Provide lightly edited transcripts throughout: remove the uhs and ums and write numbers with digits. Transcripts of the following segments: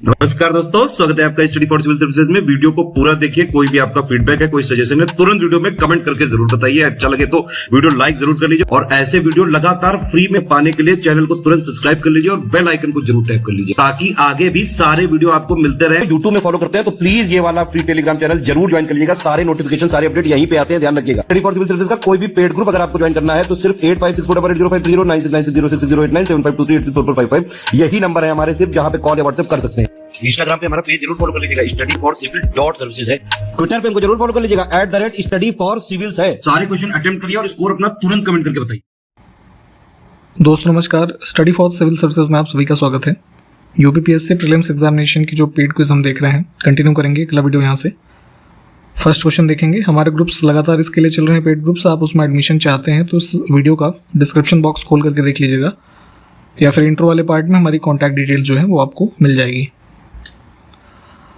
नमस्कार दोस्तों, स्वागत है आपका स्टडी फॉर सिविल सर्विसेज में। वीडियो को पूरा देखिए। कोई भी आपका फीडबैक है, कोई सजेशन है, तुरंत वीडियो में कमेंट करके जरूर बताइए। अच्छा लगे तो वीडियो लाइक जरूर कर लीजिए और ऐसे वीडियो लगातार फ्री में पाने के लिए चैनल को तुरंत सब्सक्राइब कर लीजिए और बेल आइकन को जरूर टैप कर लीजिए ताकि आगे भी सारे वीडियो आपको मिलते रहे। यूट्यूब में फॉलो करते हैं तो प्लीज ये वाला फ्री टेलीग्राम चैनल जरूर ज्वाइन कर लीजिएगा। सारे नोटिफिकेशन, सारे अपडेट यहीं पे आते हैं, ध्यान रखिएगा। स्टडी फॉर सिविल सर्विसेज का कोई भी पेड ग्रुप अगर आपको ज्वाइन करना है तो सिर्फ 856480569066089752386445 यही नंबर है हमारे, सिर्फ जहां पे कॉल या व्हाट्सएप कर सकते हैं। इंस्टाग्राम पे हमारा पेज जरूर फॉलो कर लीजिएगा, studyforcivil.services है। ट्विटर पे हमको जरूर फॉलो कर लीजिएगा, @studyforcivils है। सारे क्वेश्चन अटेम्प्ट करिए और स्कोर अपना तुरंत कमेंट करके बताइए। दोस्तों नमस्कार, स्टडी फॉर सिविल सर्विसेज में आप सभी का स्वागत है। यूपीपीएससी प्रीलिम्स एग्जामिनेशन की जो पेड क्विज हम देख रहे हैं, कंटिन्यू करेंगे अगला वीडियो यहाँ से। फर्स्ट क्वेश्चन देखेंगे। हमारे ग्रुप्स लगातार इसके लिए चल रहे हैं, पेड ग्रुप्स। आप उसमें एडमिशन चाहते हैं तो इस वीडियो का डिस्क्रिप्शन बॉक्स खोल करके देख लीजिएगा, या फिर इंट्रो वाले पार्ट में हमारी कॉन्टैक्ट डिटेल जो है वो आपको मिल जाएगी।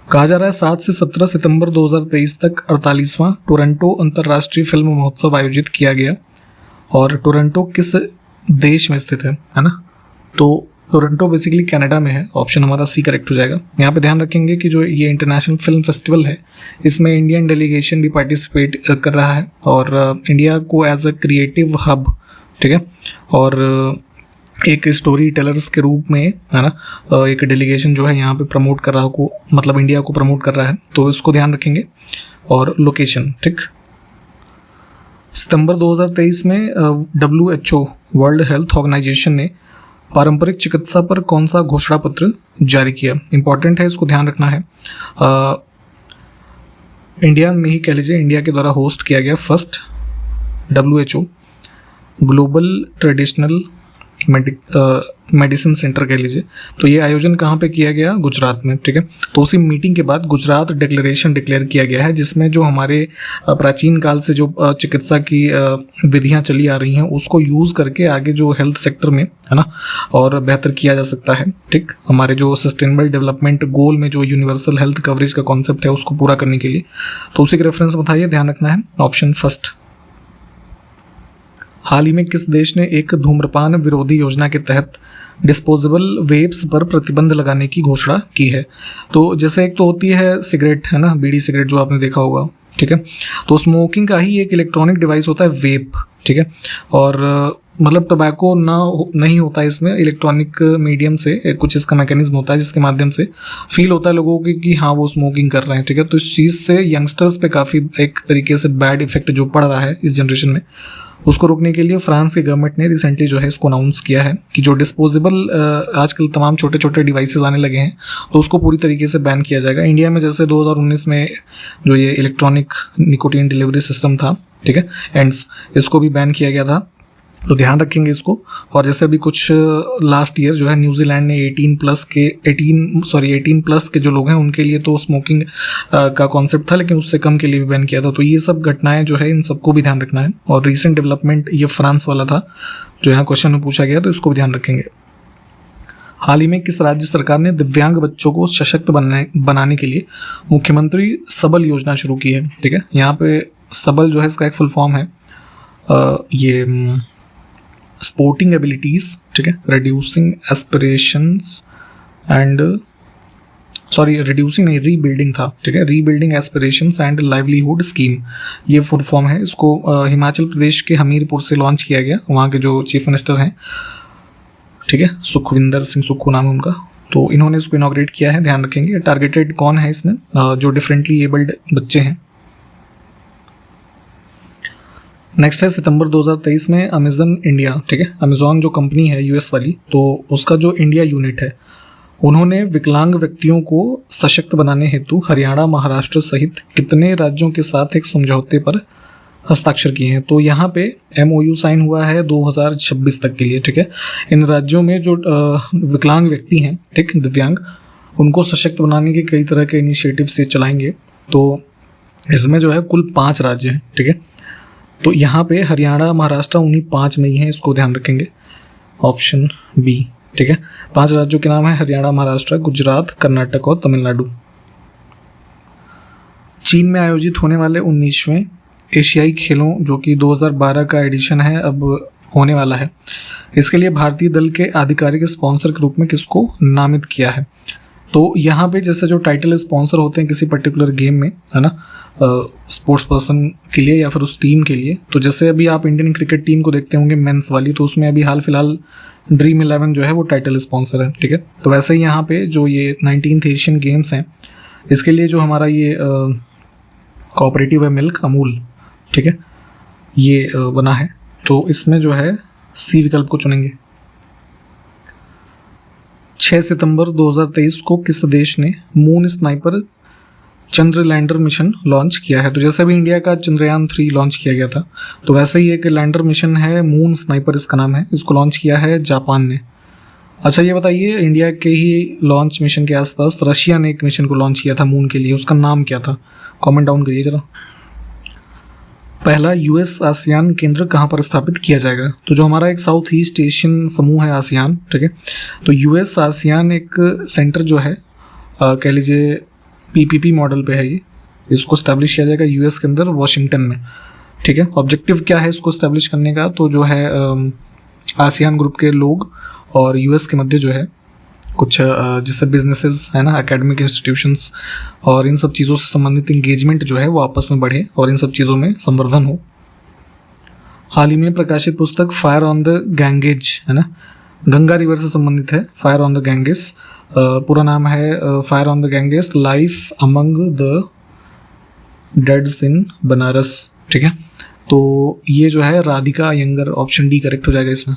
कहा जा रहा है 7 से 17 सितंबर 2023 तक 48वां टोरंटो अंतर्राष्ट्रीय फिल्म महोत्सव आयोजित किया गया। और टोरंटो किस देश में स्थित है ना? तो टोरंटो बेसिकली कनाडा में है। ऑप्शन हमारा सी करेक्ट हो जाएगा। यहाँ पे ध्यान रखेंगे कि जो ये इंटरनेशनल फिल्म फेस्टिवल है, इसमें इंडियन डेलीगेशन भी पार्टिसिपेट कर रहा है और इंडिया को एज अ क्रिएटिव हब, ठीक है, और एक स्टोरी टेलर्स के रूप में, है ना, एक डेलीगेशन जो है यहाँ पे प्रमोट कर रहा को, मतलब इंडिया को प्रमोट कर रहा है, तो इसको ध्यान रखेंगे। और लोकेशन, ठीक। सितंबर 2023 में WHO वर्ल्ड हेल्थ ऑर्गेनाइजेशन ने पारंपरिक चिकित्सा पर कौन सा घोषणा पत्र जारी किया? इंपॉर्टेंट है, इसको ध्यान रखना है। इंडिया में ही कह लीजिए, इंडिया के द्वारा होस्ट किया गया first WHO global traditional medicine centre कह लीजिए। तो ये आयोजन कहाँ पे किया गया? गुजरात में, ठीक है। तो उसी मीटिंग के बाद गुजरात डिक्लेरेशन डिक्लेयर किया गया है, जिसमें जो हमारे प्राचीन काल से जो चिकित्सा की विधियाँ चली आ रही हैं उसको यूज़ करके आगे जो हेल्थ सेक्टर में, है ना, और बेहतर किया जा सकता है, ठीक। हमारे जो सस्टेनेबल डेवलपमेंट गोल में जो यूनिवर्सल हेल्थ कवरेज का कॉन्सेप्ट है उसको पूरा करने के लिए, तो उसी के रेफरेंस बताइए, ध्यान रखना है। Option first. हाल ही में किस देश ने एक धूम्रपान विरोधी योजना के तहत डिस्पोजेबल वेप्स पर प्रतिबंध लगाने की घोषणा की है? तो जैसे एक तो होती है सिगरेट, है ना, बीड़ी सिगरेट जो आपने देखा होगा, ठीक है। तो स्मोकिंग का ही एक इलेक्ट्रॉनिक डिवाइस होता है वेप, ठीक है। और मतलब टोबैको नहीं होता है इसमें, इलेक्ट्रॉनिक मीडियम से कुछ इसका मैकेनिज्म होता है जिसके माध्यम से फील होता है लोगों को कि हाँ वो स्मोकिंग कर रहे हैं, ठीक है। तो इस चीज़ से यंगस्टर्स पे काफ़ी एक तरीके से बैड इफेक्ट जो पड़ रहा है इस जनरेशन में, उसको रोकने के लिए फ्रांस की गवर्नमेंट ने रिसेंटली जो है इसको अनाउंस किया है कि जो डिस्पोजेबल आजकल तमाम छोटे छोटे डिवाइसेस आने लगे हैं तो उसको पूरी तरीके से बैन किया जाएगा। इंडिया में जैसे 2019 में जो ये इलेक्ट्रॉनिक निकोटीन डिलीवरी सिस्टम था, ठीक है, एंड्स, इसको भी बैन किया गया था, तो ध्यान रखेंगे इसको। और जैसे अभी कुछ लास्ट ईयर जो है न्यूजीलैंड ने 18 प्लस के जो लोग हैं उनके लिए तो स्मोकिंग का कॉन्सेप्ट था, लेकिन उससे कम के लिए भी बैन किया था। तो ये सब घटनाएं जो है इन सबको भी ध्यान रखना है। और रीसेंट डेवलपमेंट ये फ्रांस वाला था जो यहाँ क्वेश्चन में पूछा गया, तो इसको भी ध्यान रखेंगे। हाल ही में किस राज्य सरकार ने दिव्यांग बच्चों को सशक्त बनाने के लिए मुख्यमंत्री सबल योजना शुरू की है? ठीक है, यहाँ पे सबल जो है इसका एक फुल फॉर्म है ये स्पोर्टिंग एबिलिटीज़, ठीक है, रिड्यूसिंग रीबिल्डिंग था, ठीक है, rebuilding aspirations and livelihood scheme, ये फुल फॉर्म है। इसको हिमाचल प्रदेश के हमीरपुर से लॉन्च किया गया। वहाँ के जो चीफ मिनिस्टर हैं, ठीक है, सुखविंदर सिंह सुक्खू नाम है उनका, तो इन्होंने इसको इनॉग्रेट किया है, ध्यान रखेंगे। टारगेटेड कौन है इसमें? जो डिफरेंटली एबल्ड बच्चे हैं। नेक्स्ट है सितंबर 2023 में अमेजन इंडिया, ठीक है, अमेजॉन जो कंपनी है यूएस वाली, तो उसका जो इंडिया यूनिट है उन्होंने विकलांग व्यक्तियों को सशक्त बनाने हेतु हरियाणा, महाराष्ट्र सहित कितने राज्यों के साथ एक समझौते पर हस्ताक्षर किए हैं? तो यहाँ पे MOU साइन हुआ है 2026 तक के लिए, ठीक है। इन राज्यों में जो विकलांग व्यक्ति हैं, ठीक, दिव्यांग, उनको सशक्त बनाने के कई तरह के इनिशिएटिव से चलाएंगे। तो इसमें जो है कुल 5 राज्य हैं, ठीक है। तो यहाँ पे हरियाणा, महाराष्ट्र उन्हीं 5 में ही है, इसको ध्यान रखेंगे। ऑप्शन बी, ठीक है। 5 राज्यों के नाम है हरियाणा, महाराष्ट्र, गुजरात, कर्नाटक और तमिलनाडु। चीन में आयोजित होने वाले 19वें एशियाई खेलों, जो कि 2012 का एडिशन है, अब होने वाला है। इसके लिए भारतीय दल के आधिकारिक स्पॉन्सर के रूप में किसको नामित किया है? तो यहाँ पे जैसे जो टाइटल स्पॉन्सर होते हैं किसी पर्टिकुलर गेम में, है ना, स्पोर्ट्स पर्सन के लिए या फिर उस टीम के लिए, तो जैसे अभी आप इंडियन क्रिकेट टीम को देखते होंगे मेंस वाली, तो उसमें अभी हाल फिलहाल ड्रीम 11 जो है वो टाइटल स्पॉन्सर है, ठीक है। तो वैसे ही यहाँ पे जो ये 19th एशियन गेम्स हैं, इसके लिए जो हमारा ये कोऑपरेटिव है मिल्क अमूल, ठीक है, ये बना है। तो इसमें जो है सी विकल्प को चुनेंगे। 6 सितंबर 2023 को किस देश ने मून स्नाइपर चंद्र लैंडर मिशन लॉन्च किया है? तो जैसे अभी इंडिया का चंद्रयान 3 लॉन्च किया गया था, तो वैसे ही एक लैंडर मिशन है मून स्नाइपर इसका नाम है, इसको लॉन्च किया है जापान ने। अच्छा ये बताइए, इंडिया के ही लॉन्च मिशन के आसपास रशिया ने एक मिशन को लॉन्च किया था मून के लिए, उसका नाम क्या था? कमेंट डाउन करिए जरा। पहला यूएस आसियान केंद्र कहाँ पर स्थापित किया जाएगा? तो जो हमारा एक साउथ ईस्ट एशियन समूह है आसियान, ठीक है, तो यूएस आसियान एक सेंटर जो है कह लीजिए पीपीपी मॉडल पे है, ये इसको स्टैब्लिश किया जाएगा यूएस के अंदर वाशिंगटन में, ठीक है। ऑब्जेक्टिव क्या है इसको स्टैब्लिश करने का? तो जो है आसियान ग्रुप के लोग और यूएस के मध्य जो है कुछ जैसे बिजनेसेस है ना, एकेडमिक इंस्टीट्यूशंस और इन सब चीज़ों से संबंधित इंगेजमेंट जो है वो आपस में बढ़े और इन सब चीज़ों में संवर्धन हो। हाल ही में प्रकाशित पुस्तक फायर ऑन द गैंगेज, है ना, गंगा रिवर से संबंधित है। फायर ऑन द गैंगेज पूरा नाम है fire on the Ganges life among the deads in Banaras, ठीक है। तो ये जो है Radhika Iyengar, option D correct हो जाएगा इसमें।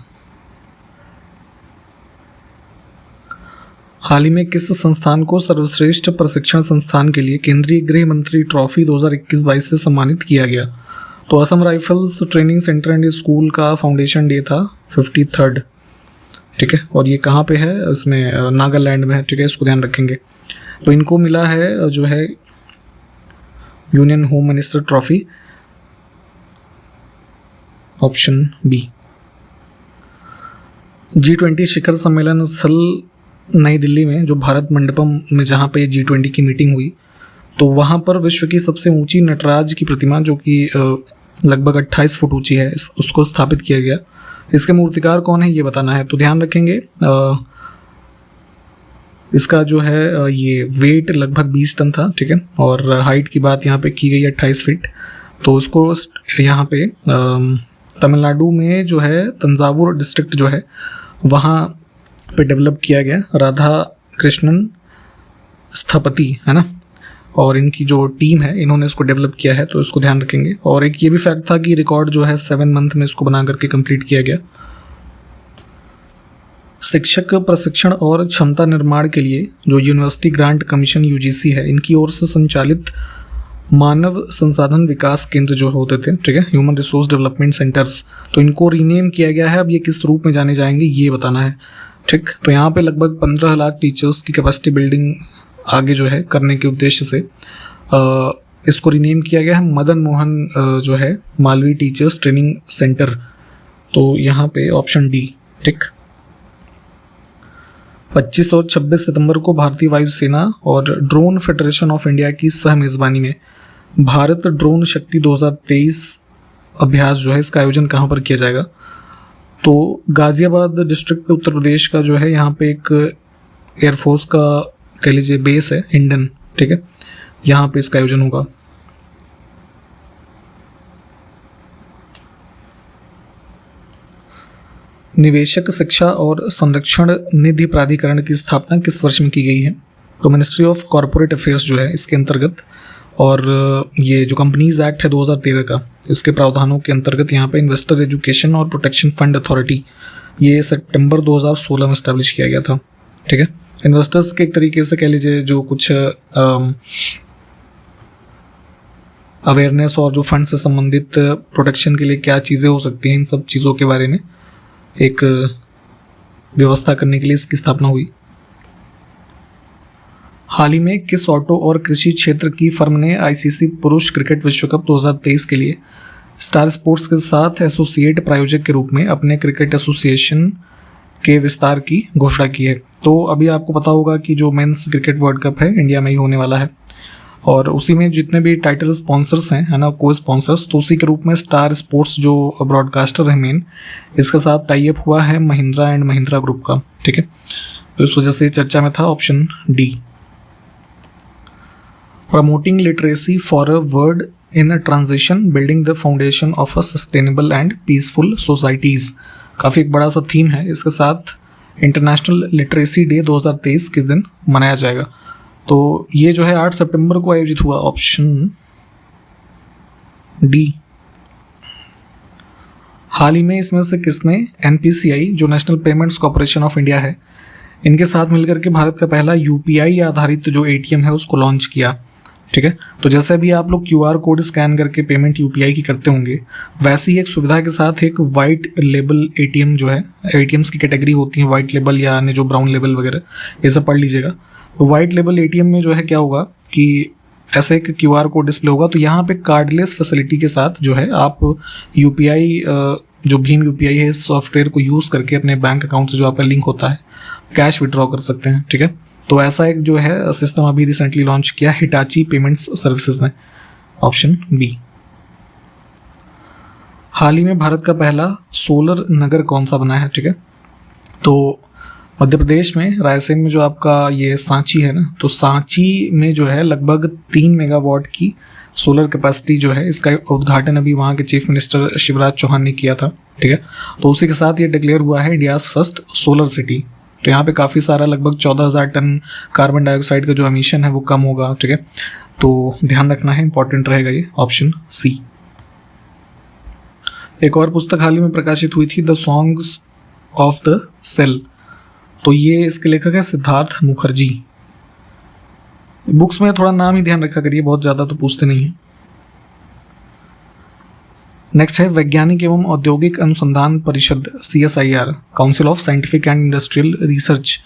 हाल ही में किस संस्थान को सर्वश्रेष्ठ प्रशिक्षण संस्थान के लिए केंद्रीय गृह मंत्री ट्रॉफी 2021-22 से सम्मानित किया गया? तो Assam rifles training centre and school का फाउंडेशन डे था 53rd, ठीक है, और ये कहाँ पे है? इसमें नागालैंड में है, ठीक है, इसको ध्यान रखेंगे। तो इनको मिला है जो है union home minister trophy, option B. G20 शिखर सम्मेलन स्थल नई दिल्ली में जो भारत मंडपम में जहाँ पे G20 की मीटिंग हुई, तो वहाँ पर विश्व की सबसे ऊंची नटराज की प्रतिमा जो कि लगभग 28 फुट ऊंची है, उसको स्थापित किया गया। इसके मूर्तिकार कौन है ये बताना है, तो ध्यान रखेंगे इसका जो है ये वेट लगभग 20 टन था, ठीक है, और हाइट की बात यहाँ पे की गई 28 फीट। तो उसको यहाँ पे तमिलनाडु में जो है तंजावुर डिस्ट्रिक्ट जो है वहाँ पे डेवलप किया गया, राधा कृष्णन स्थपति, है ना, और इनकी जो टीम है इन्होंने इसको डेवलप किया है, तो इसको ध्यान रखेंगे। और एक ये भी फैक्ट था कि रिकॉर्ड जो है 7 मंथ में इसको बना करके कंप्लीट किया गया। शिक्षक प्रशिक्षण और क्षमता निर्माण के लिए जो यूनिवर्सिटी ग्रांट कमीशन यूजीसी है, इनकी ओर से संचालित मानव संसाधन विकास केंद्र जो होते थे, ठीक है, ह्यूमन रिसोर्स डेवलपमेंट सेंटर्स, तो इनको रीनेम किया गया है। अब ये किस रूप में जाने जाएंगे ये बताना है, ठीक। तो यहाँ पे लगभग 15 लाख टीचर्स की कैपेसिटी बिल्डिंग आगे जो है करने के उद्देश्य से इसको रीनेम किया गया है मदन मोहन जो है मालवीय टीचर्स ट्रेनिंग सेंटर, तो यहाँ पे ऑप्शन डी, ठीक। 25 और 26 सितंबर को भारतीय वायुसेना और ड्रोन फेडरेशन ऑफ इंडिया की सह मेज़बानी में भारत ड्रोन शक्ति 2023 अभ्यास जो है इसका आयोजन कहाँ पर किया जाएगा? तो गाजियाबाद डिस्ट्रिक्ट उत्तर प्रदेश का जो है यहाँ पे एक एयरफोर्स का कह लीजिए बेस है हिंडन, ठीक है, यहाँ पे इसका आयोजन होगा। निवेशक शिक्षा और संरक्षण निधि प्राधिकरण की स्थापना किस वर्ष में की गई है? तो मिनिस्ट्री ऑफ कॉरपोरेट अफेयर्स जो है इसके अंतर्गत, और ये जो कंपनीज एक्ट है 2013 का, इसके प्रावधानों के अंतर्गत यहाँ पे इन्वेस्टर एजुकेशन और प्रोटेक्शन फंड अथॉरिटी, ये सितंबर 2016 में स्टैब्लिश किया गया था, ठीक है। इन्वेस्टर्स के एक तरीके से कह लीजिए जो कुछ अवेयरनेस और जो फंड से संबंधित प्रोटेक्शन के लिए क्या चीज़ें हो सकती हैं, इन सब चीज़ों के बारे में एक व्यवस्था करने के लिए इसकी स्थापना हुई। हाल ही में किस ऑटो और कृषि क्षेत्र की फर्म ने आईसीसी पुरुष क्रिकेट विश्व कप 2023 के लिए स्टार स्पोर्ट्स के साथ एसोसिएट प्रायोजक के रूप में अपने क्रिकेट एसोसिएशन के विस्तार की घोषणा की है? तो अभी आपको पता होगा कि जो मेंस क्रिकेट वर्ल्ड कप है इंडिया में ही होने वाला है, और उसी में जितने भी टाइटल स्पॉन्सर्स हैं, है ना, को स्पॉन्सर्स, तो उसी के रूप में स्टार स्पोर्ट्स जो ब्रॉडकास्टर है मेन, इसके साथ टाई अप हुआ है महिंद्रा एंड महिंद्रा ग्रुप का, ठीक है। तो इस वजह से चर्चा में था option D. Promoting literacy for a world in a transition building the foundation of a sustainable and peaceful societies, काफ़ी एक बड़ा सा थीम है। इसके साथ इंटरनेशनल लिटरेसी डे 2023 किस दिन मनाया जाएगा? तो ये जो है 8 सितंबर को आयोजित हुआ, ऑप्शन डी। हाल ही में इसमें से किसने NPCI जो national payments corporation of India है, इनके साथ मिलकर के भारत का पहला UPI आधारित जो ATM है उसको लॉन्च किया? ठीक है, तो जैसे भी आप लोग QR कोड स्कैन करके पेमेंट UPI की करते होंगे, वैसे ही एक सुविधा के साथ एक वाइट लेबल ATM जो है, ATMs की कैटेगरी होती है वाइट लेबल या अन्य जो ब्राउन लेबल वगैरह, ये सब पढ़ लीजिएगा। तो वाइट लेबल ATM में जो है क्या होगा कि ऐसे एक QR कोड डिस्प्ले होगा, तो यहाँ पे कार्डलेस फैसिलिटी के साथ जो है आप UPI जो भीम UPI है इस सॉफ्टवेयर को यूज़ करके अपने बैंक अकाउंट से जो आपका लिंक होता है कैश विड्रॉ कर सकते हैं। ठीक है, तो ऐसा एक जो है सिस्टम अभी रिसेंटली लॉन्च किया हिटाची पेमेंट्स सर्विसेज ने, ऑप्शन बी। हाल ही में भारत का पहला सोलर नगर कौन सा बना है? ठीक है, तो मध्य प्रदेश में रायसेन में जो आपका ये सांची है ना, तो सांची में जो है लगभग 3 मेगावाट की सोलर कैपेसिटी जो है, इसका उद्घाटन अभी वहाँ के चीफ मिनिस्टर शिवराज चौहान ने किया था। ठीक है, तो उसी के साथ ये डिक्लेयर हुआ है इंडियाज़ फर्स्ट सोलर सिटी। तो यहाँ पे काफ़ी सारा लगभग 14,000 टन कार्बन डाइऑक्साइड का जो एमिशन है वो कम होगा। ठीक है, तो ध्यान रखना है, इंपॉर्टेंट रहेगा ये, ऑप्शन सी। एक और पुस्तक हाल ही में प्रकाशित हुई थी, the songs of the soul, तो ये इसके लेखक है सिद्धार्थ मुखर्जी। बुक्स में थोड़ा नाम ही ध्यान रखा करिए, बहुत ज़्यादा तो पूछते नहीं हैं। नेक्स्ट है वैज्ञानिक एवं औद्योगिक अनुसंधान परिषद CSIR, council of scientific and industrial research.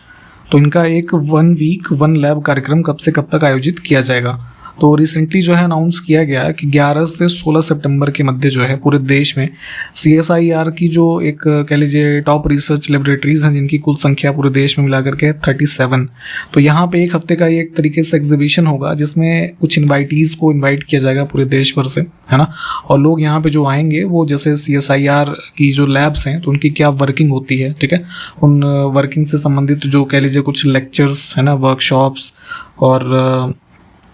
तो इनका एक 1 वीक 1 लैब कार्यक्रम कब से कब तक आयोजित किया जाएगा? तो रिसेंटली जो है अनाउंस किया गया कि 11 से 16 सितंबर के मध्य जो है पूरे देश में CSIR की जो एक कह लीजिए टॉप रिसर्च लेबोरेटरीज हैं, जिनकी कुल संख्या पूरे देश में मिलाकर के 37, तो यहाँ पे एक हफ्ते का ये एक तरीके से एग्जीबिशन होगा जिसमें कुछ इन्वाइटीज़ को इन्वाइट किया जाएगा पूरे देश भर से, है ना। और लोग यहाँ पे जो आएंगे वो जैसे CSIR की जो लैब्स हैं तो उनकी क्या वर्किंग होती है, ठीक है, उन वर्किंग से संबंधित जो कह लीजिए कुछ लेक्चर्स है ना, वर्कशॉप्स और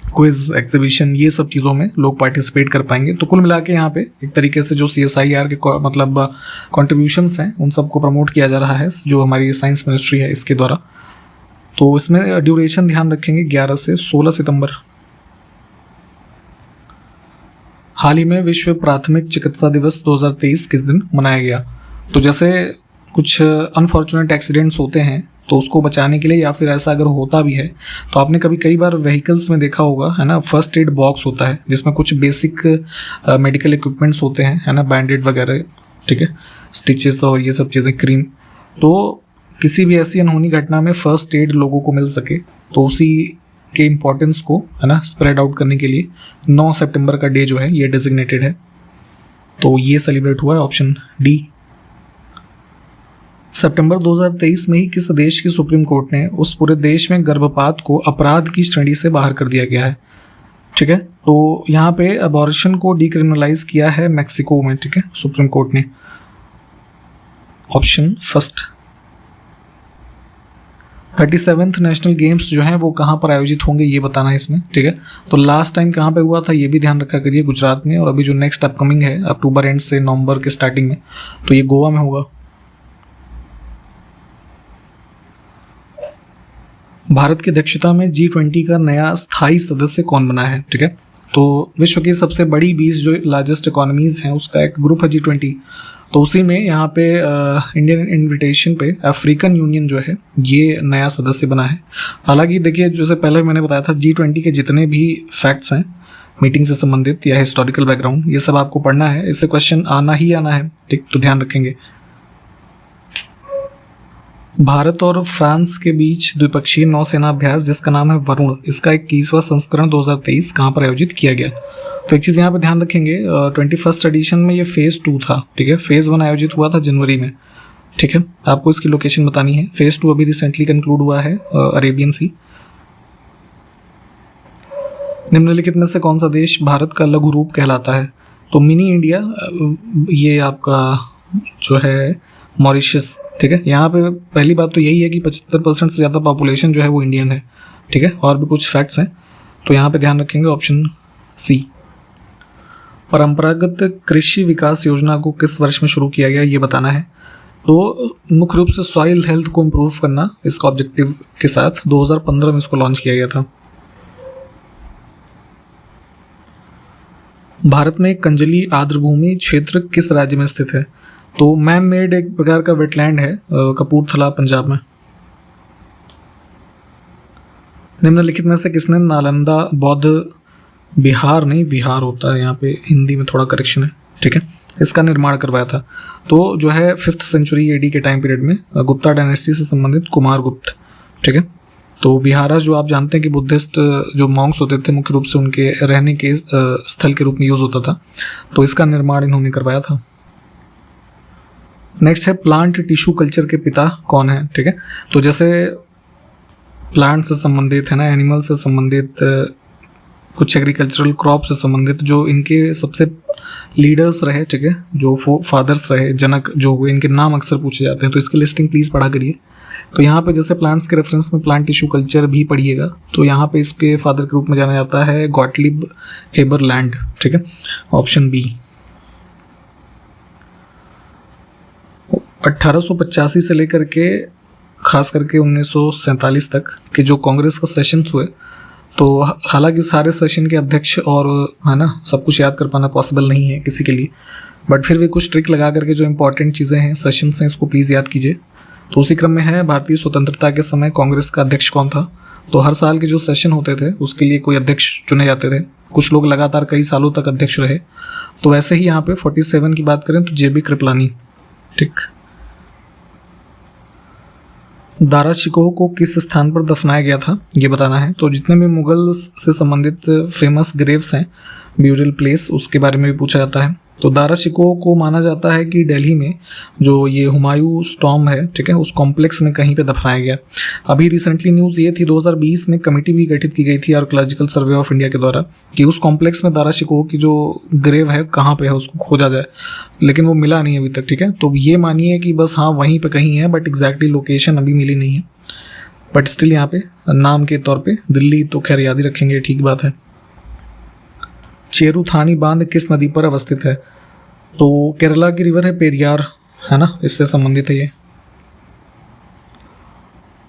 क्विज एग्जीबिशन, ये सब चीज़ों में लोग पार्टिसिपेट कर पाएंगे। तो कुल मिला के यहाँ पे एक तरीके से जो CSIR के मतलब कॉन्ट्रीब्यूशंस हैं उन सबको प्रमोट किया जा रहा है जो हमारी साइंस मिनिस्ट्री है इसके द्वारा। तो इसमें ड्यूरेशन ध्यान रखेंगे 11 से 16 सितंबर। हाल ही में विश्व प्राथमिक चिकित्सा दिवस 2023 किस दिन मनाया गया? तो जैसे कुछ अनफॉर्चुनेट एक्सीडेंट्स होते हैं तो उसको बचाने के लिए या फिर ऐसा अगर होता भी है तो आपने कई बार व्हीकल्स में देखा होगा, है ना, फर्स्ट एड बॉक्स होता है जिसमें कुछ बेसिक मेडिकल इक्विपमेंट्स होते हैं, है ना, बैंडेड वगैरह, ठीक है, स्टिचेस और ये सब चीज़ें, क्रीम। तो किसी भी ऐसी अनहोनी घटना में फर्स्ट एड लोगों को मिल सके तो उसी के इम्पोर्टेंस को, है ना, स्प्रेड आउट करने के लिए 9 सितंबर का डे जो है ये डेजिग्नेटेड है। तो ये सेलिब्रेट हुआ है, ऑप्शन डी। सितंबर 2023 में ही किस देश की सुप्रीम कोर्ट ने उस पूरे देश में गर्भपात को अपराध की श्रेणी से बाहर कर दिया गया है? ठीक है, तो यहाँ पे अबॉर्शन को डिक्रिमिनलाइज किया है मैक्सिको में, ठीक है, सुप्रीम कोर्ट ने, option first. 37th national games जो हैं वो कहाँ पर आयोजित होंगे ये बताना है इसमें, ठीक है। तो लास्ट टाइम कहाँ पे हुआ था ये भी ध्यान रखा करिए, गुजरात में, और अभी जो नेक्स्ट अपकमिंग है अक्टूबर एंड से नवंबर के स्टार्टिंग में तो ये गोवा में होगा। भारत की अध्यक्षता में G20 का नया स्थायी सदस्य कौन बना है? ठीक है, तो विश्व की सबसे बड़ी 20 जो लार्जेस्ट इकोनॉमीज़ हैं उसका एक ग्रुप है G20। तो उसी में यहाँ पे इंडियन इनविटेशन पे अफ्रीकन यूनियन जो है ये नया सदस्य बना है। हालांकि देखिए जैसे पहले मैंने बताया था G20 के जितने भी फैक्ट्स हैं मीटिंग से संबंधित या हिस्टोरिकल बैकग्राउंड, ये सब आपको पढ़ना है, इससे क्वेश्चन आना ही आना है, ठीक, तो ध्यान रखेंगे। भारत और फ्रांस के बीच द्विपक्षीय नौसेना अभ्यास जिसका नाम है वरुण, इसका 21वां संस्करण 2023 कहाँ पर आयोजित किया गया? तो एक चीज़ यहाँ पे ध्यान रखेंगे, 21st एडिशन में ये फेज़ 2 था, ठीक है, फेज़ 1 आयोजित हुआ था जनवरी में, ठीक है, आपको इसकी लोकेशन बतानी है। फेज़ 2 अभी रिसेंटली कंक्लूड हुआ है अरेबियन सी। निम्नलिखित में से कौन सा देश भारत का लघु रूप कहलाता है? तो मिनी इंडिया ये आपका जो है मॉरिशस, ठीक है। यहाँ पे पहली बात तो यही है कि 75% से ज़्यादा पॉपुलेशन जो है वो इंडियन है, ठीक है। और भी कुछ फैक्ट्स हैं तो यहाँ पे ध्यान रखेंगे ऑप्शन सी। परंपरागत कृषि विकास योजना को किस वर्ष में शुरू किया गया ये बताना है। तो मुख्य रूप से सॉइल हेल्थ को इम्प्रूव करना इसका ऑब्जेक्टिव के साथ 2015 में इसको लॉन्च किया गया था। भारत में कंजली आर्द्रभूमि क्षेत्र किस राज्य में स्थित है? तो मैन मेड एक प्रकार का वेटलैंड है, कपूरथला पंजाब में। निम्नलिखित में से किसने नालंदा बौद्ध विहार होता है, यहाँ पे हिंदी में थोड़ा करेक्शन है, ठीक है, इसका निर्माण करवाया था? तो जो है 5th सेंचुरी AD के टाइम पीरियड में गुप्ता डायनेस्टी से संबंधित कुमारगुप्त, ठीक है। तो विहारा जो आप जानते हैं कि बुद्धिस्ट जो मॉन्क्स होते थे मुख्य रूप से उनके रहने के स्थल के रूप में यूज होता था, तो इसका निर्माण इन्होंने करवाया था। नेक्स्ट है प्लांट टिश्यू कल्चर के पिता कौन है, ठीक है। तो जैसे प्लांट से संबंधित है ना, एनिमल से संबंधित, कुछ एग्रीकल्चरल क्रॉप से संबंधित जो इनके सबसे लीडर्स रहे, ठीक है, जो फादर्स रहे, जनक जो हुए, इनके नाम अक्सर पूछे जाते हैं, तो इसकी लिस्टिंग प्लीज़ पढ़ा करिए। तो यहाँ पे जैसे प्लांट्स के रेफरेंस में प्लांट टिश्यू कल्चर भी पढ़िएगा, तो यहाँ पे इसके फादर के रूप में जाना जाता है गॉटलिब हेबरलैंड, ठीक है, ऑप्शन बी। 1885 से लेकर के खास करके 1947 तक के जो कांग्रेस का सेशंस हुए, तो हालांकि सारे सेशन के अध्यक्ष और है ना सब कुछ याद कर पाना पॉसिबल नहीं है किसी के लिए, बट फिर भी कुछ ट्रिक लगा करके जो इंपॉर्टेंट चीज़ें हैं, सेशंस हैं, इसको प्लीज़ याद कीजिए। तो उसी क्रम में है भारतीय स्वतंत्रता के समय कांग्रेस का अध्यक्ष कौन था? तो हर साल के जो सेशन होते थे उसके लिए कोई अध्यक्ष चुने जाते थे, कुछ लोग लगातार कई सालों तक अध्यक्ष रहे। तो वैसे ही यहाँ पे 47 की बात करें तो JB कृपलानी, ठीक। दारा शिकोह को किस स्थान पर दफनाया गया था ये बताना है। तो जितने भी मुगल से संबंधित फेमस ग्रेव्स हैं, ब्यूरियल प्लेस, उसके बारे में भी पूछा जाता है। तो दारा शिकोह को माना जाता है कि दिल्ली में जो ये हुमायूं स्टॉम है, ठीक है, उस कॉम्प्लेक्स में कहीं पे दफनाया गया। अभी रिसेंटली न्यूज़ ये थी 2020 में कमेटी भी गठित की गई थी आर्कियोलॉजिकल सर्वे ऑफ इंडिया के द्वारा कि उस कॉम्प्लेक्स में दारा शिकोह की जो ग्रेव है कहाँ पे है उसको खोजा जाए, लेकिन वो मिला नहीं अभी तक, ठीक है। तो ये मानिए कि बस हाँ वहीं पे कहीं है, बट एग्जैक्टली लोकेशन अभी मिली नहीं है, बट स्टिल यहाँ पे नाम के तौर पे दिल्ली तो खैर याद ही रखेंगे, ठीक बात है। चेरुथानी बांध किस नदी पर अवस्थित है? तो केरला की रिवर है पेरियार, है ना, इससे संबंधित है ये।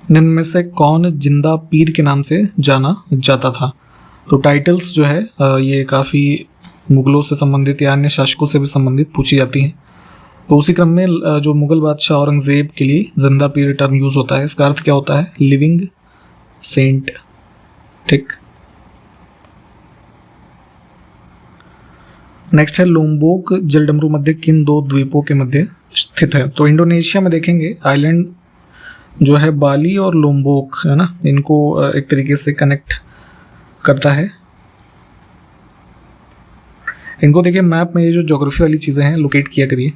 निम्न में से कौन जिंदा पीर के नाम से जाना जाता था? तो टाइटल्स जो है ये काफ़ी मुगलों से संबंधित या अन्य शासकों से भी संबंधित पूछी जाती हैं। तो उसी क्रम में जो मुगल बादशाह औरंगजेब के लिए जिंदा पीर टर्म यूज़ होता है, इसका अर्थ क्या होता है? लिविंग सेंट, ठीक। नेक्स्ट है लोम्बोक जलडमरू मध्य किन दो द्वीपों के मध्य स्थित है? तो इंडोनेशिया में देखेंगे आइलैंड जो है बाली और लोम्बोक, है ना, इनको एक तरीके से कनेक्ट करता है। इनको देखिए मैप में, ये जो ज्योग्राफी वाली चीज़ें हैं लोकेट किया करिए।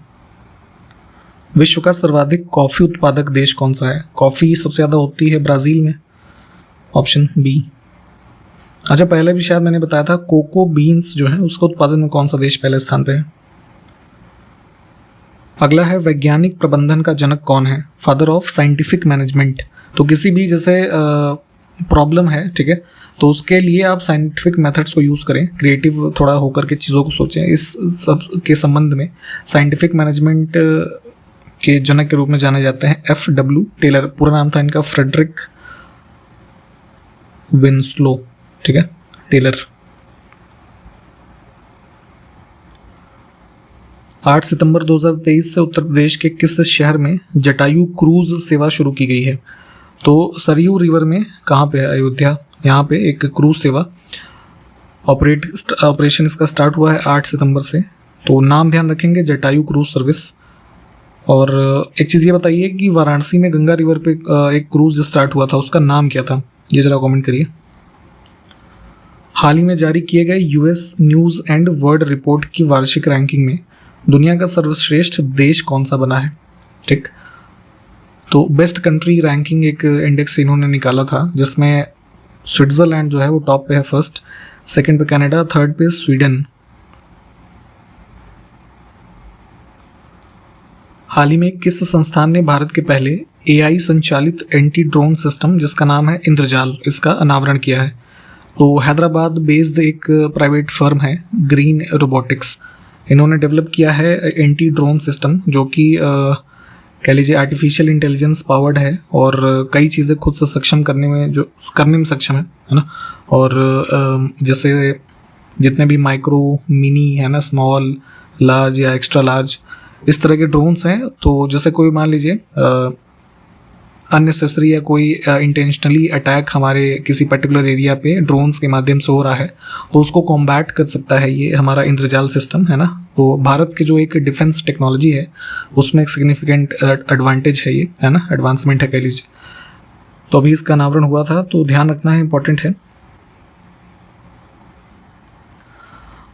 विश्व का सर्वाधिक कॉफ़ी उत्पादक देश कौन सा है? कॉफ़ी सबसे ज़्यादा होती है ब्राज़ील में, ऑप्शन बी। अच्छा, पहले भी शायद मैंने बताया था कोको बीन्स जो है उसका उत्पादन में कौन सा देश पहले स्थान पे है? अगला है वैज्ञानिक प्रबंधन का जनक कौन है? Father of scientific management. तो किसी भी जैसे प्रॉब्लम है, ठीक है, तो उसके लिए आप साइंटिफिक मेथड्स को यूज़ करें, क्रिएटिव थोड़ा होकर के चीज़ों को सोचें। इस सब के संबंध में साइंटिफिक मैनेजमेंट के जनक के रूप में जाने जाते हैं FW टेलर। पूरा नाम था इनका फ्रेडरिक विंस्लो, ठीक है, टेलर। 8 सितंबर 2023 से उत्तर प्रदेश के किस शहर में जटायु क्रूज सेवा शुरू की गई है? तो सरयू रिवर में, कहाँ पे है? अयोध्या। यहाँ पे एक क्रूज सेवा ऑपरेशन इसका स्टार्ट हुआ है 8 सितंबर से। तो नाम ध्यान रखेंगे, जटायु क्रूज सर्विस। और एक चीज़ ये बताइए कि वाराणसी में गंगा रिवर पे एक क्रूज स्टार्ट हुआ था, उसका नाम क्या था? ये जरा कमेंट करिए। हाल ही में जारी किए गए US news and world report की वार्षिक रैंकिंग में दुनिया का सर्वश्रेष्ठ देश कौन सा बना है? ठीक, तो बेस्ट कंट्री रैंकिंग एक इंडेक्स इन्होंने निकाला था जिसमें स्विट्ज़रलैंड जो है वो टॉप पे है, फर्स्ट, सेकंड पे कनाडा, थर्ड पे स्वीडन। हाल ही में किस संस्थान ने भारत के पहले AI संचालित एंटी ड्रोन सिस्टम जिसका नाम है इंद्रजाल, इसका अनावरण किया है? तो हैदराबाद बेस्ड एक प्राइवेट फर्म है ग्रीन रोबोटिक्स, इन्होंने डेवलप किया है एंटी ड्रोन सिस्टम जो कि कह लीजिए आर्टिफिशियल इंटेलिजेंस पावर्ड है और कई चीज़ें खुद से सक्षम करने में सक्षम है ना। और जैसे जितने भी माइक्रो, मिनी है ना, स्मॉल, लार्ज या एक्स्ट्रा लार्ज, इस तरह के ड्रोन्स हैं, तो जैसे कोई मान लीजिए अननेसेसरी या कोई इंटेंशनली अटैक हमारे किसी पर्टिकुलर एरिया पे ड्रोन्स के माध्यम से हो रहा है तो उसको कॉम्बैट कर सकता है ये हमारा इंद्रजाल सिस्टम, है ना। तो भारत के जो एक डिफेंस टेक्नोलॉजी है उसमें एक सिग्निफिकेंट एडवांटेज है ये, है ना, एडवांसमेंट है कह लीजिए। तो अभी इसका अनावरण हुआ था, तो ध्यान रखना है, इंपॉर्टेंट है।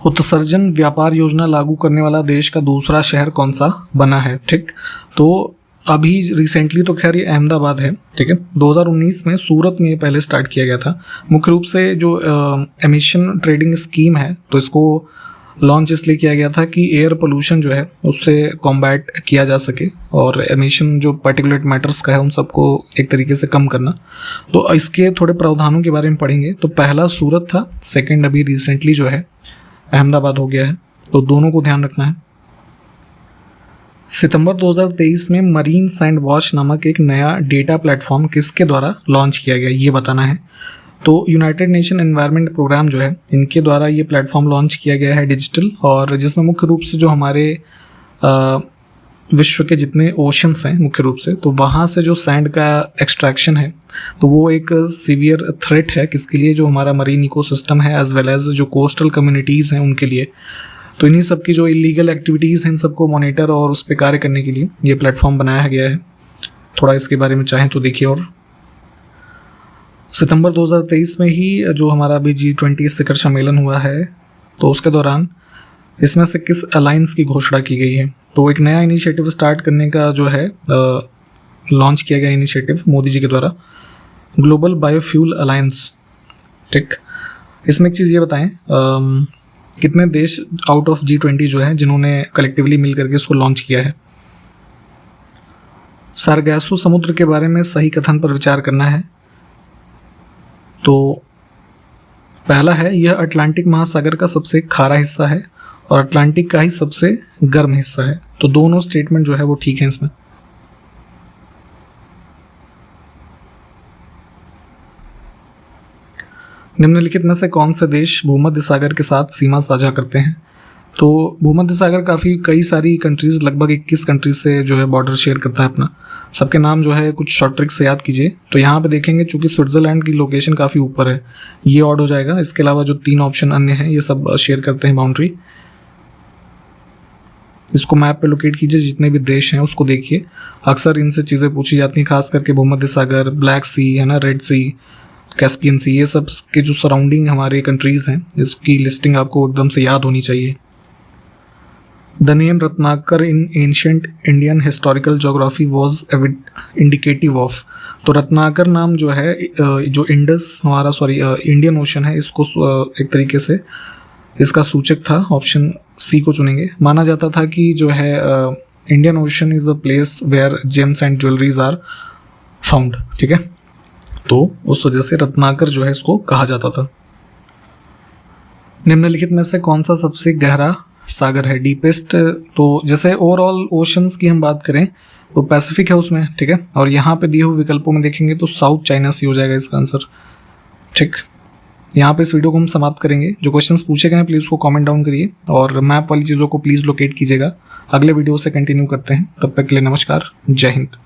उत्सर्जन व्यापार योजना लागू करने वाला देश का दूसरा शहर कौन सा बना है? ठीक, तो अभी रिसेंटली तो खैर ये अहमदाबाद है, ठीक है। 2019 में सूरत में पहले स्टार्ट किया गया था। मुख्य रूप से जो एमिशन ट्रेडिंग स्कीम है तो इसको लॉन्च इसलिए किया गया था कि एयर पोल्यूशन जो है उससे कॉम्बैट किया जा सके और एमिशन जो पार्टिकुलेट मैटर्स का है उन सबको एक तरीके से कम करना। तो इसके थोड़े प्रावधानों के बारे में पढ़ेंगे। तो पहला सूरत था, सेकेंड अभी रिसेंटली जो है अहमदाबाद हो गया है, तो दोनों को ध्यान रखना है। सितंबर 2023 में मरीन सैंड वॉश नामक एक नया डेटा प्लेटफॉर्म किसके द्वारा लॉन्च किया गया, ये बताना है। तो यूनाइटेड नेशन एनवायरनमेंट प्रोग्राम जो है इनके द्वारा ये प्लेटफॉर्म लॉन्च किया गया है डिजिटल, और जिसमें मुख्य रूप से जो हमारे विश्व के जितने ओशंस हैं मुख्य रूप से, तो वहाँ से जो सैंड का एक्सट्रैक्शन है तो वो एक सीवियर थ्रेट है किसके लिए, जो हमारा मरीन इकोसिस्टम है एज वेल एज जो कोस्टल कम्युनिटीज़ हैं उनके लिए। तो इन्हीं सब की जो इलीगल एक्टिविटीज़ हैं इन सबको मॉनिटर और उस पर कार्य करने के लिए ये प्लेटफॉर्म बनाया गया है। थोड़ा इसके बारे में चाहें तो देखिए। और सितंबर 2023 में ही जो हमारा अभी G20 शिखर सम्मेलन हुआ है तो उसके दौरान इसमें से किस अलायंस की घोषणा की गई है? तो एक नया इनिशिएटिव स्टार्ट करने का जो है लॉन्च किया गया इनिशिएटिव मोदी जी के द्वारा, ग्लोबल बायोफ्यूल अलायंस, ठीक। इसमें एक चीज़ ये बताएं, कितने देश आउट ऑफ G20 जो है जिन्होंने कलेक्टिवली मिल करके इसको लॉन्च किया है? सारगासो समुद्र के बारे में सही कथन पर विचार करना है। तो पहला है, यह अटलांटिक महासागर का सबसे खारा हिस्सा है और अटलांटिक का ही सबसे गर्म हिस्सा है। तो दोनों स्टेटमेंट जो है वो ठीक है इसमें। निम्नलिखित में से कौन से देश भूमध्य सागर के साथ सीमा साझा करते हैं? तो भूमध्य सागर कई सारी कंट्रीज, लगभग 21 कंट्रीज से जो है बॉर्डर शेयर करता है अपना। सबके नाम जो है कुछ शॉर्ट ट्रिक से याद कीजिए। तो यहाँ पे देखेंगे चूंकि स्विट्जरलैंड की लोकेशन काफ़ी ऊपर है, ये ऑड हो जाएगा। इसके अलावा जो 3 ऑप्शन अन्य हैं ये सब शेयर करते हैं बाउंड्री। इसको मैप पे लोकेट कीजिए, जितने भी देश हैं उसको देखिए। अक्सर इनसे चीज़ें पूछी जाती हैं, खास करके भूमध्य सागर, ब्लैक सी है ना, रेड सी, कैस्पियन सी, ये सब के जो सराउंडिंग हमारे कंट्रीज़ हैं इसकी लिस्टिंग आपको एकदम से याद होनी चाहिए। The name Ratnakar in ancient Indian historical geography was indicative of. तो रत्नाकर नाम जो है जो इंडस हमारा इंडियन ओशन है इसको एक तरीके से इसका सूचक था। ऑप्शन सी को चुनेंगे। माना जाता था कि जो है Indian ocean is a place where gems and jewelleries are found, ठीक है। तो उस वजह से रत्नाकर जो है इसको कहा जाता था। निम्नलिखित में से कौन सा सबसे गहरा सागर है, डीपेस्ट? तो जैसे ओवरऑल ओशंस की हम बात करें तो पैसिफिक है उसमें, ठीक है। और यहाँ पे दिए हुए विकल्पों में देखेंगे तो साउथ चाइना सी हो जाएगा इसका आंसर, ठीक। यहाँ पे इस वीडियो को हम समाप्त करेंगे। जो क्वेश्चंस पूछे गए हैं प्लीज़ उसको कमेंट डाउन करिए और मैप वाली चीज़ों को प्लीज़ लोकेट कीजिएगा। अगले वीडियो से कंटिन्यू करते हैं, तब तक के लिए नमस्कार, जय हिंद।